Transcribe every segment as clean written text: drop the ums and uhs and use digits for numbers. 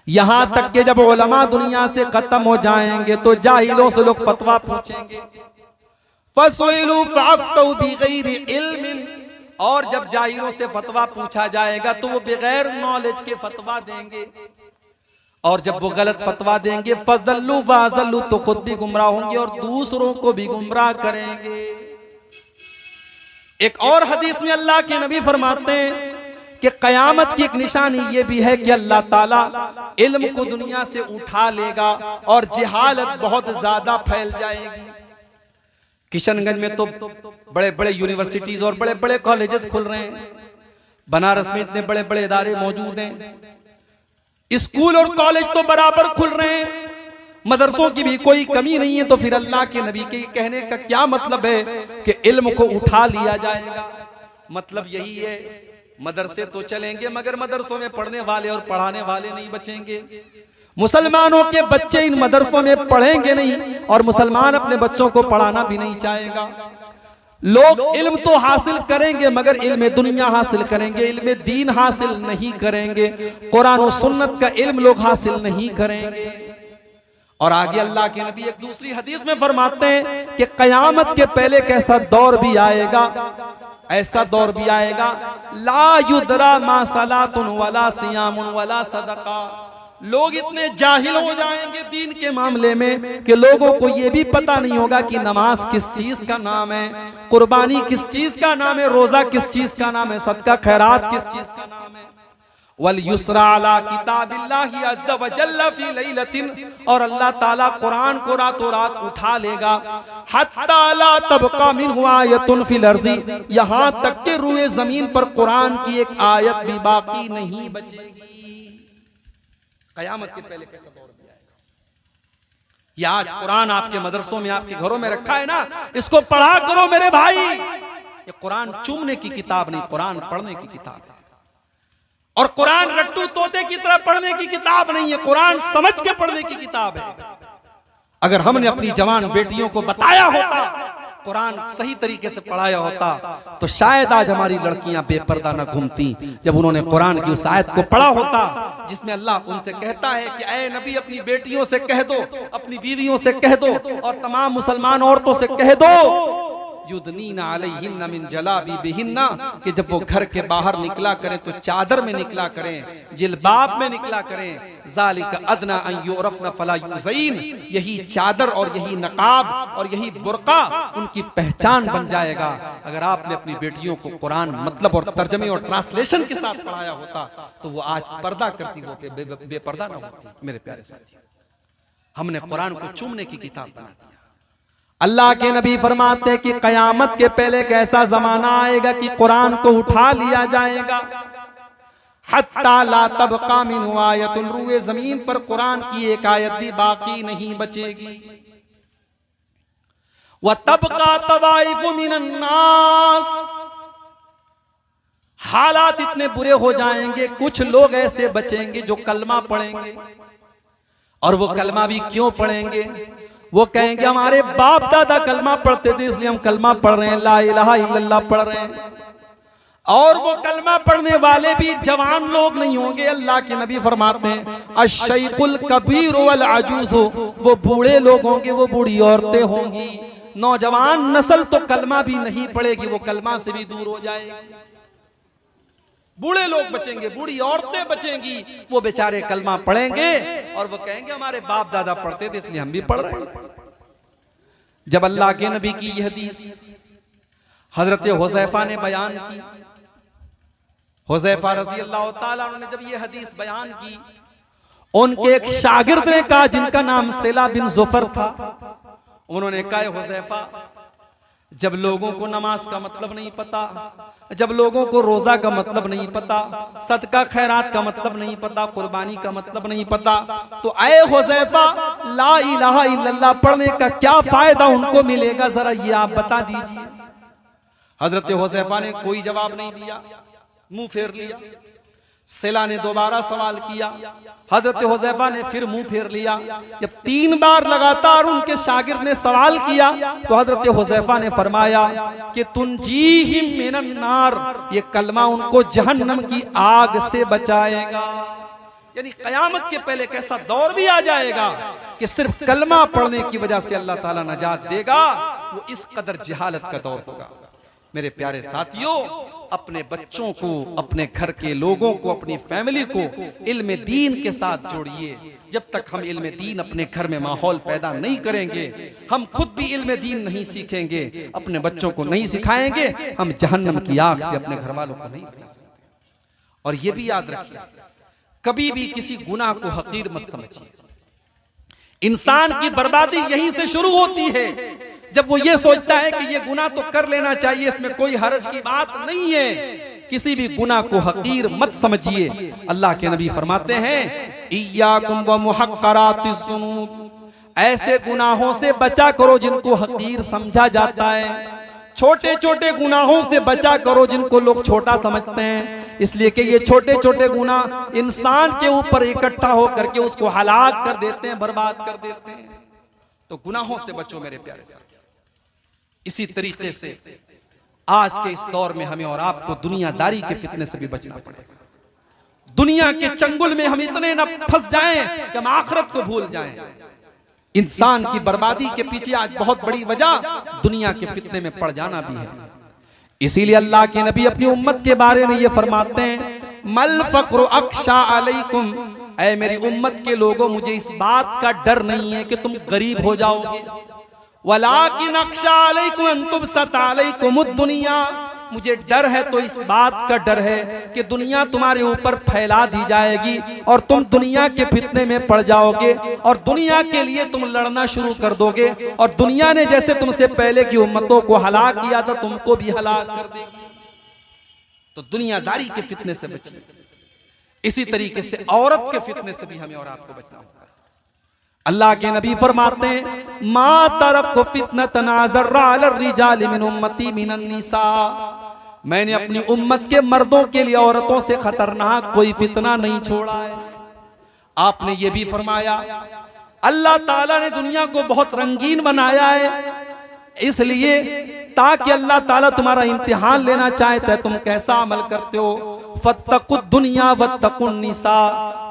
यहां तक कि जब उलमा दुनिया से खत्म हो जाएंगे तो जाहिलों से लोग फतवा पूछेंगे, फसुइलू फअफ्तऊ बिगैरि इल्मिन, और जब जाहिलों से फतवा पूछा जाएगा तो वो बगैर नॉलेज के फतवा देंगे, और जब वो गलत फतवा देंगे फज़ल्लू वाज़ल्लू, तो खुद भी गुमराह होंगे और दूसरों को भी गुमराह करेंगे। एक और हदीस में अल्लाह के नबी फरमाते हैं कि कयामत की एक निशानी ये भी है कि अल्लाह ताला इल्म को दुनिया से उठा लेगा और जहालत बहुत ज्यादा फैल जाएगी। किशनगंज में तो बड़े बड़े यूनिवर्सिटीज और बड़े बड़े कॉलेजेस खुल रहे हैं, बनारस में इतने बड़े बड़े इदारे मौजूद हैं, स्कूल और कॉलेज तो बराबर खुल रहे हैं, मदरसों की भी कोई कमी नहीं है। तो फिर अल्लाह के नबी के कहने का क्या मतलब है कि इल्म को उठा लिया जाएगा? मतलब यही है, मदरसे तो चलेंगे मगर मदरसों में पढ़ने वाले और पढ़ाने वाले नहीं बचेंगे। मुसलमानों के बच्चे इन मदरसों में पढ़ेंगे नहीं और मुसलमान अपने बच्चों को पढ़ाना भी नहीं चाहेगा। लोग इल्म तो हासिल करेंगे मगर इल्म दुनिया हासिल करेंगे, इल्म दीन हासिल नहीं करेंगे, कुरान और सुन्नत का इल्म लोग हासिल नहीं करेंगे। और आगे अल्लाह के नबी एक दूसरी हदीस में फरमाते हैं कि कयामत के पहले एक ऐसा दौर भी आएगा, ऐसा दौर भी आएगा, ला युदरा मा सलातुन वला सियामुन वला सदका। लोग इतने जाहिल हो जाएंगे दीन के मामले में कि लोगों को यह भी पता नहीं होगा कि नमाज किस चीज का नाम है, कुर्बानी किस चीज का नाम है, रोजा किस चीज का नाम है, सदका खैरात किस चीज का नाम है। वल युसरा अला किताबिल्लाहि अज़्ज़ व जल्ल फी लैलतिन, और अल्लाह ताला कुरान को रातों रात उठा लेगा, हत्ता ला तबका मिनहु आयतुन फिल अर्ज़ि, यहां तक कि रुए जमीन पर कुरान की एक आयत भी बाकी नहीं बचेगी। कयामत के पहले कैसा दौर भी आएगा। ये आज कुरान आपके मदरसों में आपके घरों में रखा है ना, इसको पढ़ा करो मेरे भाई। ये कुरान चूमने की किताब नहीं, कुरान पढ़ने की किताब है। और कुरान रट्टू तोते की तरह पढ़ने की किताब नहीं है, कुरान समझ के पढ़ने की किताब है। अगर हमने अपनी जवान बेटियों को बताया होता, कुरान सही तरीके से पढ़ाया होता, तो शायद आज हमारी लड़कियां बेपर्दा न घूमती। जब उन्होंने कुरान की उस आयत को पढ़ा होता जिसमें अल्लाह उनसे कहता है कि ऐ नबी अपनी बेटियों से कह दो, अपनी बीवियों से कह दो और तमाम मुसलमान औरतों से कह दो, युदनीना अलैहिन्ना मिन जलाबिबिहिन्ना, कि जब वो घर के बाहर निकला करें तो चादर में निकला करें, जिलबाब में निकला करें। ज़ालिका अदना अन युरफ़ना फला युज़ईन, यही चादर और यही नकाब और यही बुर्का उनकी पहचान बन जाएगा। अगर आपने अपनी बेटियों को कुरान मतलब और तर्जमे और ट्रांसलेशन के साथ पढ़ाया होता तो वो आज पर्दा करती होती, बेपर्दा ना होती। मेरे प्यारे साथी, हमने कुरान को चूमने की किताब बना दी। अल्लाह के नबी फरमाते हैं कि कयामत के पहले एक ऐसा जमाना आएगा कि कुरान को उठा लिया जाएगा, हत्ता ला तबका मिनहु आयतुन, रुए जमीन पर कुरान की एक आयत भी बाकी नहीं बचेगी। व तबका तवाइफु मिनन नास, हालात इतने बुरे हो जाएंगे, कुछ लोग ऐसे बचेंगे जो कलमा पढ़ेंगे। और वो कलमा भी क्यों पढ़ेंगे? वो कहेंगे हमारे बाप दादा कलमा पढ़ते थे इसलिए हम कलमा पढ़ रहे हैं, ला इलाहा इल्लल्लाह पढ़ रहे हैं। और वो कलमा पढ़ने वाले भी जवान लोग नहीं होंगे। अल्लाह के नबी फरमाते हैं अश-शैखुल कबीर वल अजूज, वो बूढ़े लोग होंगे, वो बूढ़ी औरतें होंगी। नौजवान नस्ल तो कलमा भी नहीं पढ़ेगी, वो कलमा से भी दूर हो जाएगी। बूढ़े लोग बचेंगे, बूढ़ी औरतें बचेंगी, वो बेचारे कलमा पढ़ेंगे और वो कहेंगे हमारे बाप दादा पढ़ते थे इसलिए हम भी पढ़ रहे हैं। जब अल्लाह के नबी की यह हदीस हजरत हुज़ैफा ने बयान की, हुज़ैफा रज़ी अल्लाह ताला अन्हु ने जब यह हदीस बयान की, उनके एक शागिर्द ने कहा जिनका नाम सिला बिन ज़ुफ़र था, उन्होंने कहा हुज़ैफा, जब लोगों को नमाज का मतलब नहीं पता, जब लोगों को रोजा का मतलब नहीं पता, सदका खैरात का मतलब नहीं पता, कुर्बानी का मतलब नहीं पता, तो ऐ हुज़ैफा ला इलाहा इल्लल्लाह पढ़ने का क्या फायदा उनको मिलेगा, जरा ये आप बता दीजिए। हजरत हुज़ैफा ने कोई जवाब नहीं दिया, मुंह फेर लिया। सिला ने दोबारा सवाल किया, हजरत हुज़ैफा ने फिर मुंह फेर लिया। जब 3 बार लगातार उनके शागिर्द ने सवाल किया तो हजरत हुज़ैफा ने फरमाया कि तुनजीहिम मिनन नार, ये कलमा उनको जहन्नम की आग से बचाएगा। यानी कयामत के पहले एक ऐसा दौर भी आ जाएगा कि सिर्फ कलमा पढ़ने की वजह से अल्लाह ताला नजात देगा, वो इस कदर जहालत का दौर होगा। मेरे प्यारे साथियों, अपने बच्चों को, अपने घर के लोगों को, अपनी फैमिली को इल्म दीन के साथ जोड़िए। जब तक हम इल्म दीन अपने घर में माहौल पैदा नहीं करेंगे, हम खुद भी इल्म दीन नहीं सीखेंगे, अपने बच्चों को नहीं सिखाएंगे, हम जहन्नम की आग से अपने घर वालों को नहीं बचा सकते। और ये भी याद रखिए, कभी भी किसी गुनाह को हकीर मत समझिए। इंसान की बर्बादी यहीं से शुरू होती है, जब वो ये सोचता है कि ये गुनाह तो कर लेना चाहिए, इसमें कोई हर्ज की बात नहीं है। किसी भी गुनाह को हकीर मत समझिए। अल्लाह के नबी फरमाते हैं, इय्याकुम व मुहक्करातिज़ ज़ुनूब, ऐसे गुनाहों से बचा करो जिनको हकीर समझा जाता है। छोटे छोटे गुनाहों से बचा करो जिनको लोग छोटा समझते हैं, इसलिए कि ये छोटे छोटे गुनाह इंसान के ऊपर इकट्ठा होकर के उसको हलाक कर देते हैं, बर्बाद कर देते हैं। तो गुनाहों से बचो मेरे प्यारे साथी। इसी तरीके से आज के इस दौर में हमें और आपको दुनियादारी के फितने से भी बचना पड़ेगा। दुनिया के चंगुल में हम इतने न फंस जाएं कि हम आखिरत को भूल जाएं। इंसान की बर्बादी के पीछे आज बहुत बड़ी वजह दुनिया के फितने में पड़ जाना भी है। इसीलिए अल्लाह के नबी अपनी उम्मत के बारे में ये फरमाते हैं, मल फक्र अख्शा अलैकुम, ऐ मेरी उम्मत के लोगों, मुझे इस बात का डर नहीं है कि तुम गरीब हो जाओगे। वलाकिन अख्शा अलैकुम अन तुबसत अलैकुमुद दुनिया, मुझे डर है तो इस बात का डर है कि दुनिया तुम्हारे ऊपर फैला दी जाएगी और तुम दुनिया के फितने में पड़ जाओगे और दुनिया के लिए तुम लड़ना शुरू कर दोगे, और दुनिया ने जैसे तुमसे पहले की उम्मतों को हलाक किया था तुमको भी हलाक कर देगी। तो दुनियादारी के फितने से बचिए। इसी तरीके से औरत के फितने से भी हमें और आपको बचना होगा। अल्लाह के नबी फरमाते हैं, मा तरक्तु फितनतन अज़र्रा अला रिजाल मिन उम्मती मिनन निसा, मैंने अपनी उम्मत के मर्दों के लिए औरतों से खतरनाक कोई फितना नहीं छोड़ा है। आपने ये भी फरमाया, अल्लाह ताला ने दुनिया को बहुत रंगीन बनाया है, इसलिए ताकि अल्लाह ताला तुम्हारा इम्तिहान लेना चाहता है तुम कैसा अमल करते हो। फत्तकुद दुनिया वत्तकुन निसा,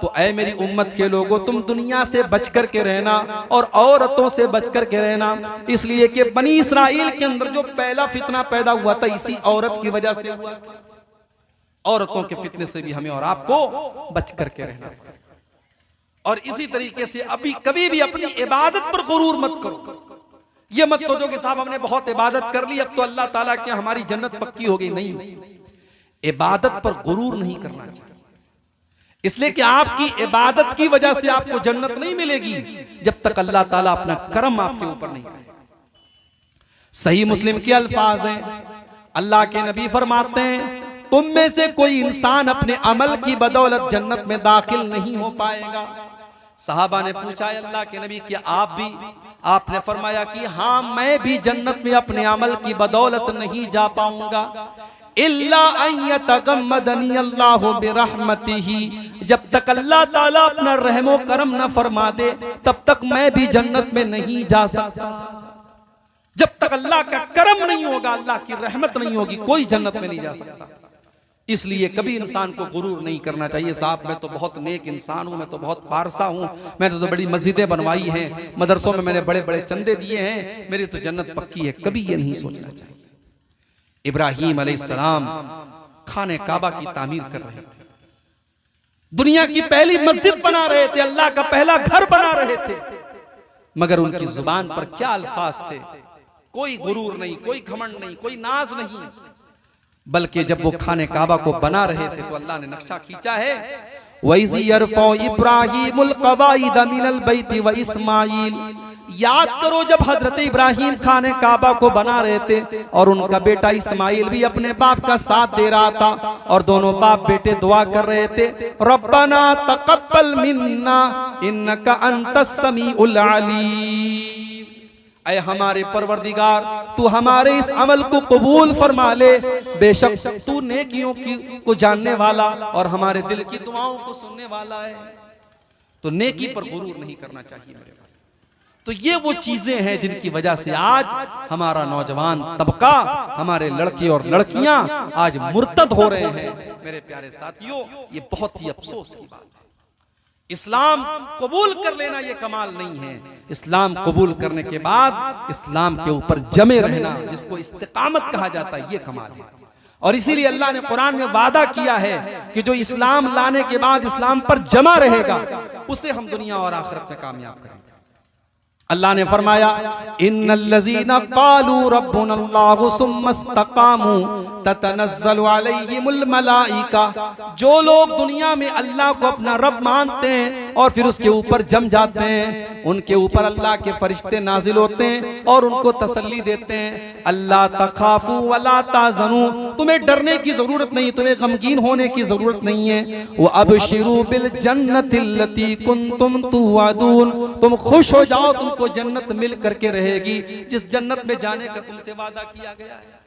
तो ऐ मेरी उम्मत के लोगों, तुम दुनिया से बच कर के रहना और औरतों से बच कर के रहना। इसलिए कि बनी इसराइल के अंदर जो पहला फितना पैदा हुआ था इसी औरत की वजह से हुआ। औरतों के फितने से भी हमें और आपको बच कर के रहना। और इसी तरीके से अभी कभी भी अपनी इबादत पर गुरूर मत करो। ये मत सोचो कि साहब हमने बहुत इबादत कर ली, अब तो अल्लाह ताला की हमारी जन्नत पक्की हो गई। नहीं, इबादत पर गुरूर नहीं करना चाहिए, इसलिए कि आपकी इबादत की वजह से आपको जन्नत नहीं मिलेगी जब तक अल्लाह ताला अपना करम आपके ऊपर नहीं करेगा। सही मुस्लिम के अल्फाज हैं, अल्लाह के नबी फरमाते हैं, तुम में से कोई इंसान अपने अमल की बदौलत जन्नत में दाखिल नहीं हो पाएगा। सहाबा ने पूछा, अल्लाह के नबी क्या आप भी? आपने फरमाया कि हाँ, मैं भी जन्नत में अपने अमल की बदौलत नहीं जा पाऊंगा। इल्ला अन यतगम्मदनी अल्लाहु बिरहमतिही, जब तक अल्लाह ताला अपना रहमो करम न फरमा दे तब तक मैं भी जन्नत में नहीं जा सकता। जब तक अल्लाह का करम नहीं होगा, अल्लाह की रहमत नहीं होगी, कोई जन्नत में नहीं जा सकता। इसलिए कभी इंसान को गुरूर नहीं करना चाहिए, साहब मैं तो बहुत नेक इंसान हूं, मैं तो बहुत पारसा हूं, मैंने तो बड़ी मस्जिदें बनवाई हैं, मदरसों में मैंने बड़े बड़े चंदे दिए हैं, मेरी तो जन्नत पक्की है। कभी ये नहीं सोचना चाहिए। इब्राहीम अलैहिस्सलाम खाने काबा की तामीर कर रहे थे, दुनिया की पहली मस्जिद बना रहे थे, अल्लाह का पहला घर बना रहे थे, मगर उनकी जुबान पर क्या अल्फाज थे? कोई गुरूर नहीं, कोई घमंड नहीं, कोई नाज नहीं, बल्कि जब वो खाने काबा को बना रहे थे तो अल्लाह ने नक्शा खींचा है, वइज़ यरफ़उ इब्राहीमुल क़वाइद मिनल बैति व इस्माईल। याद करो जब हजरत इब्राहिम खाने काबा को बना रहे थे और उनका बेटा इस्माइल भी अपने बाप का साथ दे रहा था, और दोनों बाप बेटे दुआ कर रहे थे, रब्बना तक़ब्बल मिन्ना इन्नका अंतस समीउल अलीम। ऐ हमारे परवरदिगार, तू हमारे इस अमल को कबूल फरमा ले, बेशक तू नेकियों की को जानने वाला और हमारे दिल की दुआओं को सुनने वाला है। तो नेकी पर गुरूर नहीं करना चाहिए मेरे भाई। तो ये वो चीजें हैं जिनकी वजह से आज हमारा नौजवान तबका, हमारे लड़के और लड़कियां आज मुर्तद हो रहे हैं। मेरे प्यारे साथियों, ये बहुत ही अफसोस की बात है। इस्लाम कबूल कर लेना ये कमाल नहीं है, इस्लाम कबूल करने के बाद इस्लाम के ऊपर जमे रहना, जिसको इस्तिकामत कहा जाता है, ये कमाल है। और इसीलिए अल्लाह ने कुरान में वादा किया है कि जो इस्लाम लाने के बाद इस्लाम पर जमा रहेगा उसे हम दुनिया और आखिरत में कामयाब करेंगे। अल्लाह ने फरमाया इन्नल्लज़ीना क़ालू रब्बुनल्लाहु सुम्मा इस्तक़ामू ततनज़्ज़लु अलैहिमुल मलाइका, जो लोग दुनिया में अल्लाह को अपना रब मानते हैं और फिर उसके ऊपर जम जाते हैं, उनके ऊपर अल्लाह के फरिश्ते नाजिल होते हैं और उनको तसल्ली देते हैं, अल्लाह तखाफू वला ताज़नू, तुम्हें डरने की जरूरत नहीं, तुम्हें गमगीन होने की जरूरत नहीं है, वो अबशिरू बिल जन्नतिल्लती कुंतुम तुअदून, तुम खुश हो जाओ, तुमको जन्नत मिल करके रहेगी जिस जन्नत में जाने का तुमसे वादा किया गया है।